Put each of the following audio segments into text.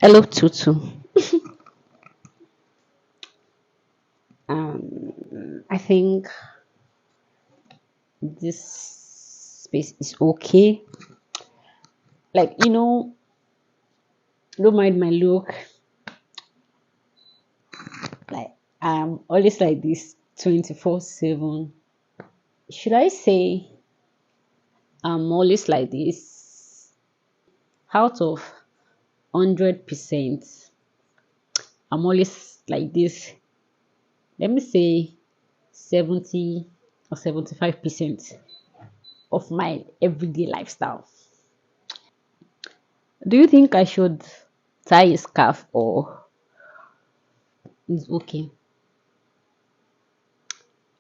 Hello, Tutu. I think this space is okay. Like, don't mind my look. Like, I'm always like this 24/7. Should I say I'm always like this out of 100%? I'm always like this. Let me say 70 or 75% of my everyday lifestyle. Do you think I should tie a scarf or is okay?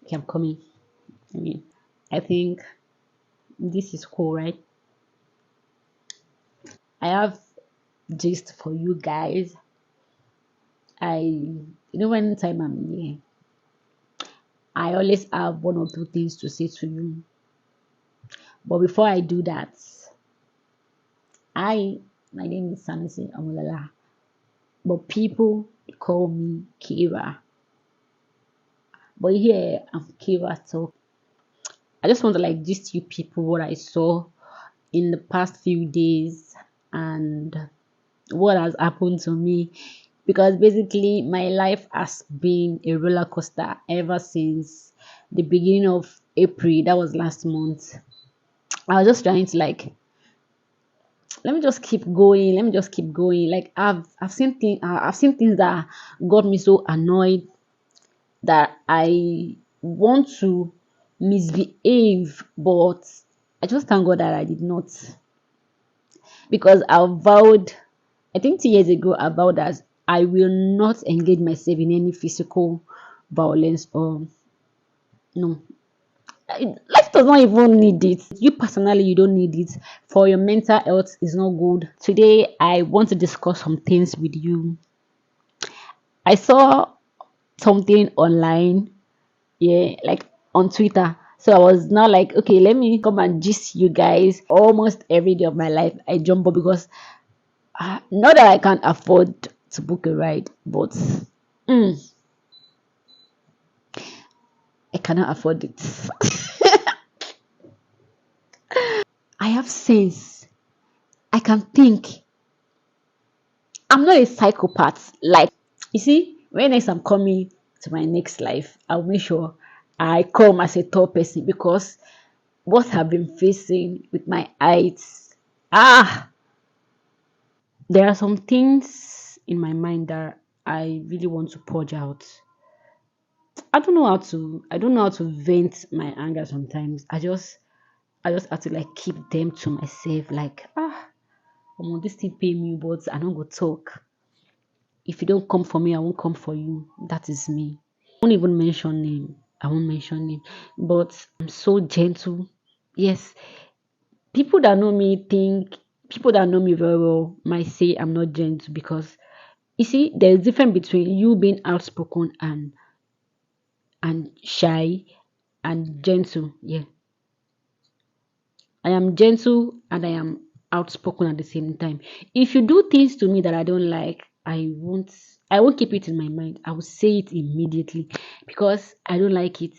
Okay, I'm coming. I mean, I think this is cool, right? I have gist for you guys. When time I'm here, I always have one or two things to say to you. But before I do that, my name is Sanisi Amulala, but people call me Kira. But here I'm Kira, so I just want to like gist you people what I saw in the past few days and what has happened to me because basically my life has been a roller coaster ever since the beginning of April. That was last month. I was just trying to like let me just keep going. Let me just keep going. Like I've seen things that got me so annoyed that I want to misbehave, but I just thank God that I did not because I vowed, I think 2 years ago, I vowed that I will not engage myself in any physical violence or no. Life does not even need it. You personally, you don't need it. For your mental health, is not good. Today, I want to discuss some things with you. I saw something online, yeah, like on Twitter. So I was now like, okay, let me come and gist you guys. Almost every day of my life, I jump up because not that I can't afford to book a ride, but I cannot afford it. I have sense. I can think. I'm not a psychopath. Like, you see, when next I'm coming to my next life, I'll make sure I come as a tall person because what I've been facing with my height, ah, there are some things in my mind that I really want to purge out. I don't know how to vent my anger sometimes. I just have to like keep them to myself. Like, this thing pay me, but I don't go talk. If you don't come for me, I won't come for you. That is me. I won't even mention name. I won't mention name. But I'm so gentle. Yes. People that know me think people that know me very well might say I'm not gentle because you see, there's a difference between you being outspoken and shy and gentle. Yeah. I am gentle and I am outspoken at the same time. If you do things to me that I don't like, I won't keep it in my mind. I will say it immediately because I don't like it.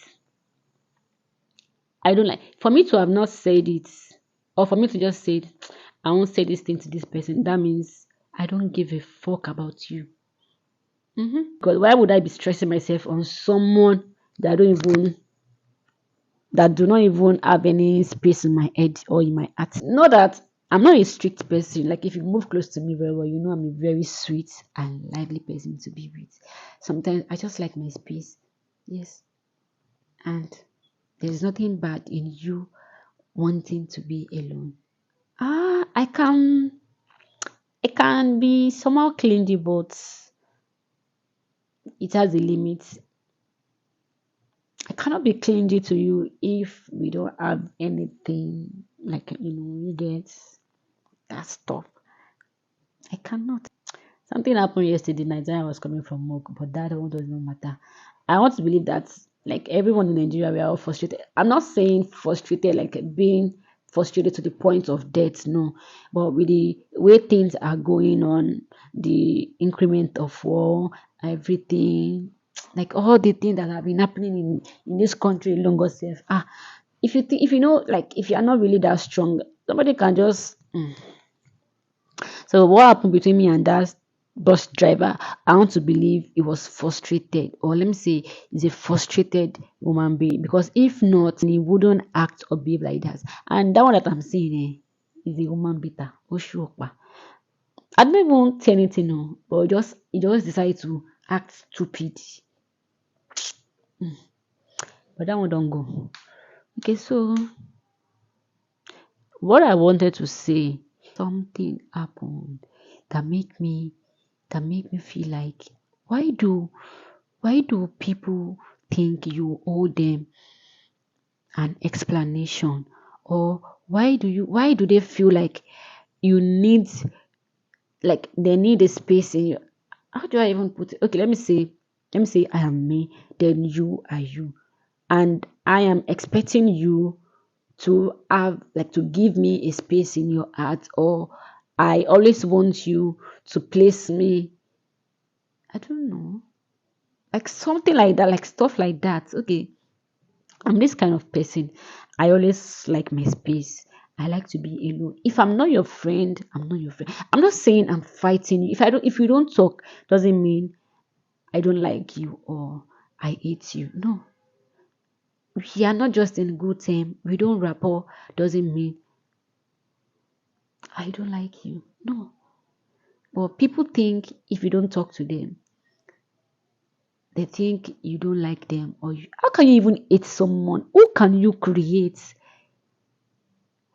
I don't like for me to have not said it or for me to just say it, I won't say this thing to this person. That means I don't give a fuck about you. Because why would I be stressing myself on someone that do not even have any space in my head or in my heart? Not that I'm not a strict person. Like if you move close to me very well, you know I'm a very sweet and lively person to be with. Sometimes I just like my space. Yes. And there's nothing bad in you wanting to be alone. Ah, I can be somehow clingy, but it has a limit. I cannot be clingy to you if we don't have anything like you get that stuff. I cannot. Something happened yesterday night when I was coming from work, but that one does not matter. I want to believe that like everyone in Nigeria we are all frustrated. I'm not saying frustrated like being frustrated to the point of death, no. But with the way things are going on, the increment of war, everything, like all the things that have been happening in this country longer self. If you think, if you know, like if you are not really that strong, somebody can just So what happened between me and that bus driver? I want to believe he was frustrated, or let me say, he's a frustrated human being. Because if not, he wouldn't act or behave like that. And that one that I'm seeing is a woman beater. Oshuokpa. I don't even say anything, no, but he just decided to act stupid. But that one don't go. Okay, so what I wanted to say, something happened that made me feel like, why do why do people think you owe them an explanation? Or why do they feel like you need, like they need a space in you? How do I even put it? Okay, let me say I am me, then you are you. And I am expecting you to have, like, to give me a space in your heart, or I always want you to place me, I don't know, like something like that, like stuff like that. Okay, I'm this kind of person. I always like my space. I like to be alone. If I'm not your friend, I'm not your friend. I'm not saying I'm fighting you. If you don't talk, doesn't mean I don't like you or I hate you. No. We are not just in good term. We don't rapport, doesn't mean I don't like you. No. But people think if you don't talk to them, they think you don't like them, or how can you even hate someone? Who can you create?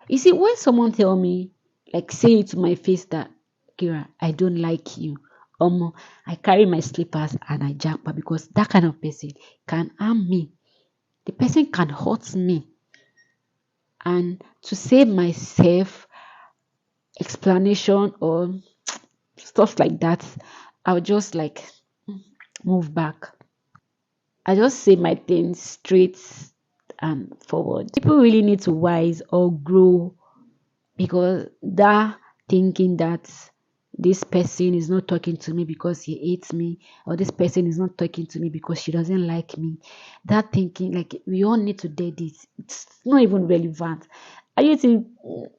You see, when someone tell me, like say it to my face that, Kira, I don't like you, I carry my slippers and I jump because that kind of person can harm me. The person can hurt me. And to save myself, explanation or stuff like that, I'll just like move back. I just say my things straight and forward. People really need to wise or grow, because that thinking that this person is not talking to me because he hates me, or this person is not talking to me because she doesn't like me, that thinking, like, we all need to dead it. It's not even relevant. I think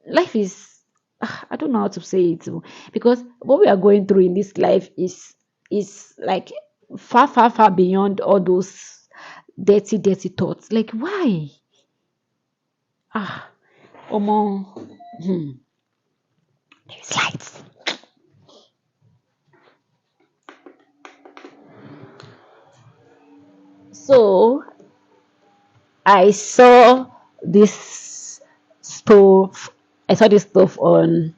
life is, I don't know how to say it, because what we are going through in this life is like far, far, far beyond all those dirty, dirty thoughts. Like, why? Ah, Omo, there's lights. So I saw this stuff. I saw this stuff on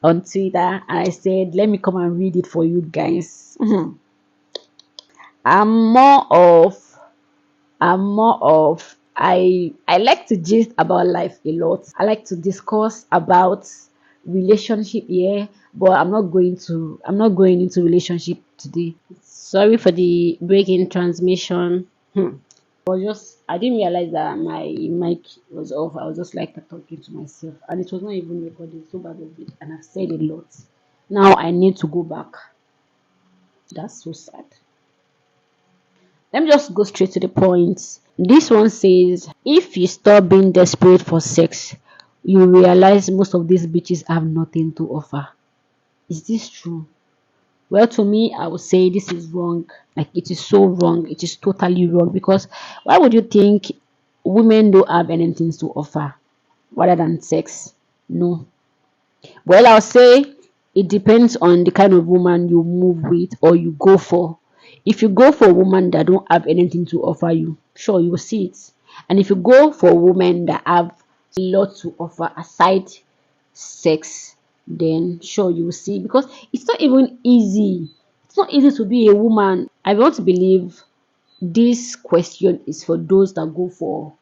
Twitter, and I said, "Let me come and read it for you guys." I'm more of I like to gist about life a lot. I like to discuss about relationship here, but I'm not going into relationship today. Sorry for the break in transmission. I didn't realize that my mic was off. I was just like talking to myself, and it was not even recording. So bad of it, and I've said a lot. Now I need to go back. That's so sad. Let me just go straight to the point. This one says, if you stop being desperate for sex, you realize most of these bitches have nothing to offer. Is this true? Well, to me, I would say this is wrong. Like, it is so wrong. It is totally wrong, because why would you think women don't have anything to offer rather than sex? No. Well, I'll say it depends on the kind of woman you move with or you go for. If you go for a woman that don't have anything to offer you, sure, you will see it. And if you go for women that have a lot to offer aside sex, then sure, you will see. Because it's not even easy. It's not easy to be a woman. I want to believe this question is for those that go for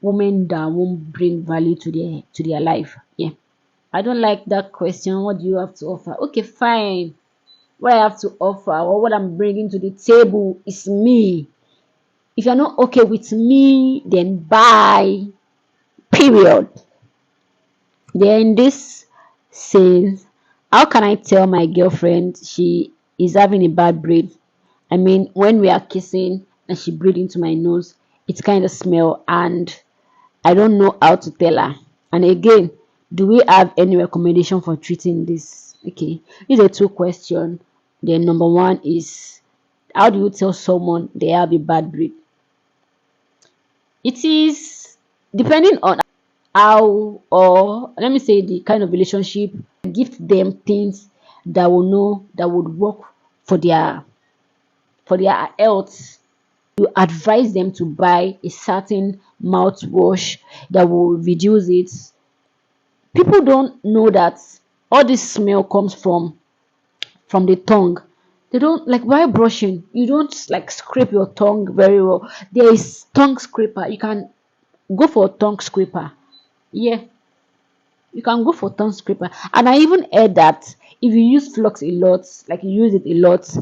women that won't bring value to their life. Yeah. I don't like that question. What do you have to offer? Okay, fine. What I have to offer, or what I'm bringing to the table, is me. If you're not okay with me, then bye. period. Then this says, how can I tell my girlfriend she is having a bad breath? I mean, when we are kissing and she breathes into my nose, it kind of smell and I don't know how to tell her. And again, do we have any recommendation for treating this? Okay, these are two questions. Then number one is, how do you tell someone they have a bad breath? It is depending on how, or let me say, the kind of relationship. Give them things that will know that would work for their health. You advise them to buy a certain mouthwash that will reduce it. People don't know that all this smell comes from the tongue. They don't like, while brushing, you don't like scrape your tongue very well. There is tongue scraper. You can go for a tongue scraper. Yeah, you can go for tongue scraper. And I even heard that if you use flux a lot, like you use it a lot,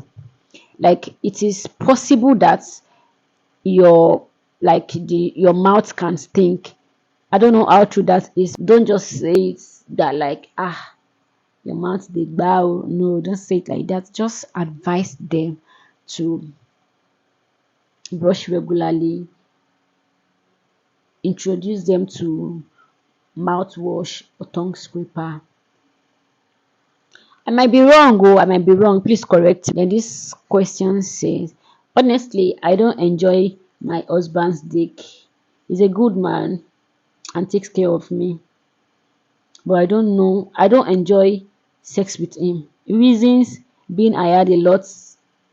like it is possible that your your mouth can stink. I don't know how true that is. Don't just say it that like, your mouth they bow. No, don't say it like that. Just advise them to brush regularly. Introduce them to mouthwash or tongue scraper. I might be wrong, oh, I might be wrong. Please correct me. Then this question says, honestly, I don't enjoy my husband's dick. He's a good man and takes care of me, but I don't know. I don't enjoy sex with him. Reasons being, I had a lot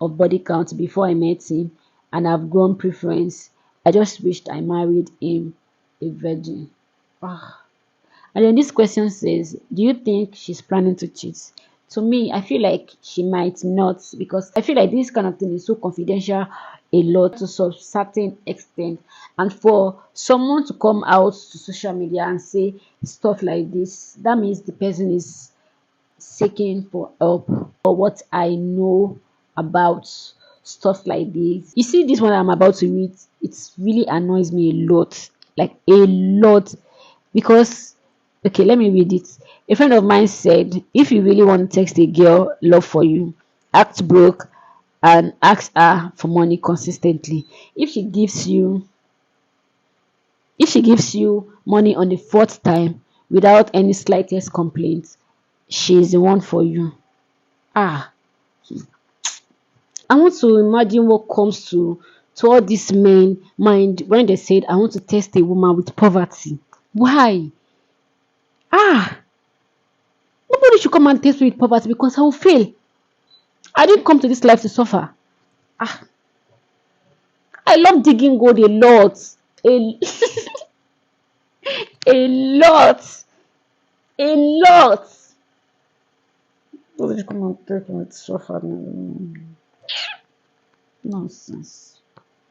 of body count before I met him, and I've grown preference. I just wished I married him a virgin. Ah. And then this question says, do you think she's planning to cheat? To me, I feel like she might not, because I feel like this kind of thing is so confidential a lot to some certain extent. And for someone to come out to social media and say stuff like this, that means the person is seeking for help. For what I know about stuff like this, you see, this one I'm about to read, it really annoys me a lot, like a lot, because okay, let me read it. A friend of mine said, if you really want to text a girl love for you, act broke and ask her for money consistently. If she gives you money on the fourth time without any slightest complaint, she is the one for you. Ah, I want to imagine what comes to all these men mind when they said, I want to test a woman with poverty. Why? Ah, nobody should come and test me with poverty because I will fail. I didn't come to this life to suffer. Ah, I love digging gold a lot. A, a lot. A lot. Nobody should come and test me with suffer. Nonsense.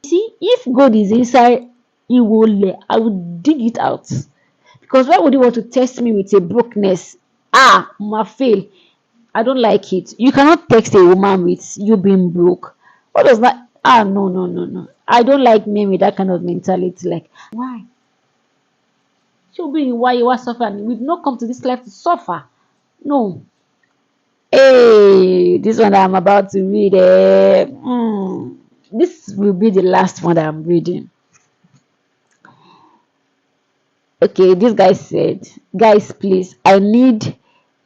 See, if gold is inside Iwole, I would dig it out. Because why would you want to test me with a brokenness? Ma fail. I don't like it. You cannot text a woman with you being broke. What does that? No, no, no, no. I don't like men with that kind of mentality. Like, why? She'll be why you are suffering. We've not come to this life to suffer. No. Hey, this one that I'm about to read. This will be the last one that I'm reading. Okay, this guy said, guys, please, I need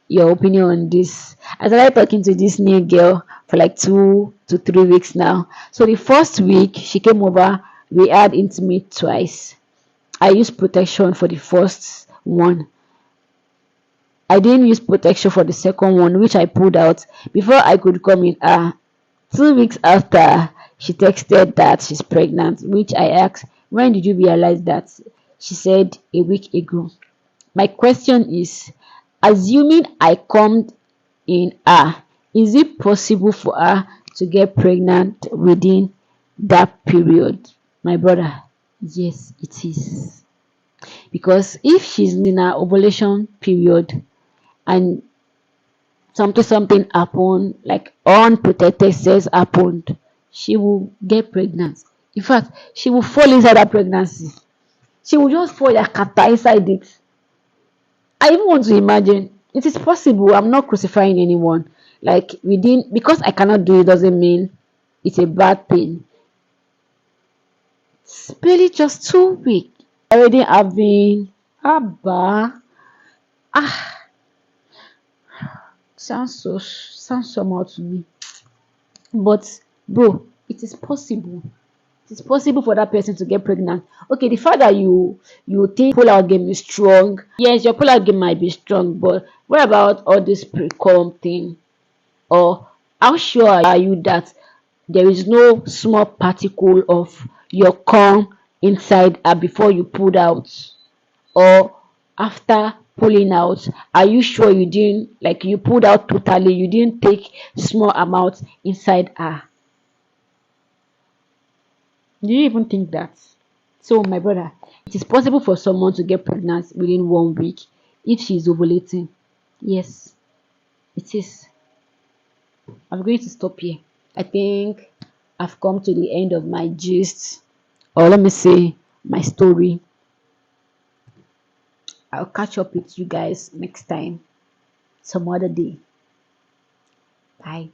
your opinion on this. I started talking to this new girl for like 2 to 3 weeks now. So the first week she came over, we had intimate twice. I used protection for the first one. I didn't use protection for the second one, which I pulled out before I could come in. 2 weeks after, she texted that she's pregnant, which I asked, when did you realize that? She said a week ago. My question is, assuming I come in is it possible for her to get pregnant within that period? My brother, yes, it is. Because if she's in her ovulation period and something happened, like unprotected sex happened, she will get pregnant. In fact, she will fall inside that pregnancy. She will just pour yakata inside it. I even want to imagine it is possible. I'm not crucifying anyone. Like within, because I cannot do it doesn't mean it's a bad thing. It's barely just 2 weeks. Already having Abba. Ah, sounds somehow to me. But bro, it is possible. It is possible for that person to get pregnant. Okay, the fact that you think pull-out game is strong. Yes, your pull-out game might be strong, but what about all this pre-com thing? Or how sure are you that there is no small particle of your cum inside her before you pulled out? Or after pulling out, are you sure you didn't, like, you pulled out totally, you didn't take small amounts inside her? Do you even think that? So, my brother, it is possible for someone to get pregnant within 1 week if she is ovulating. Yes, it is. I'm going to stop here. I think I've come to the end of my gist, or let me say, my story. I'll catch up with you guys next time, some other day. Bye.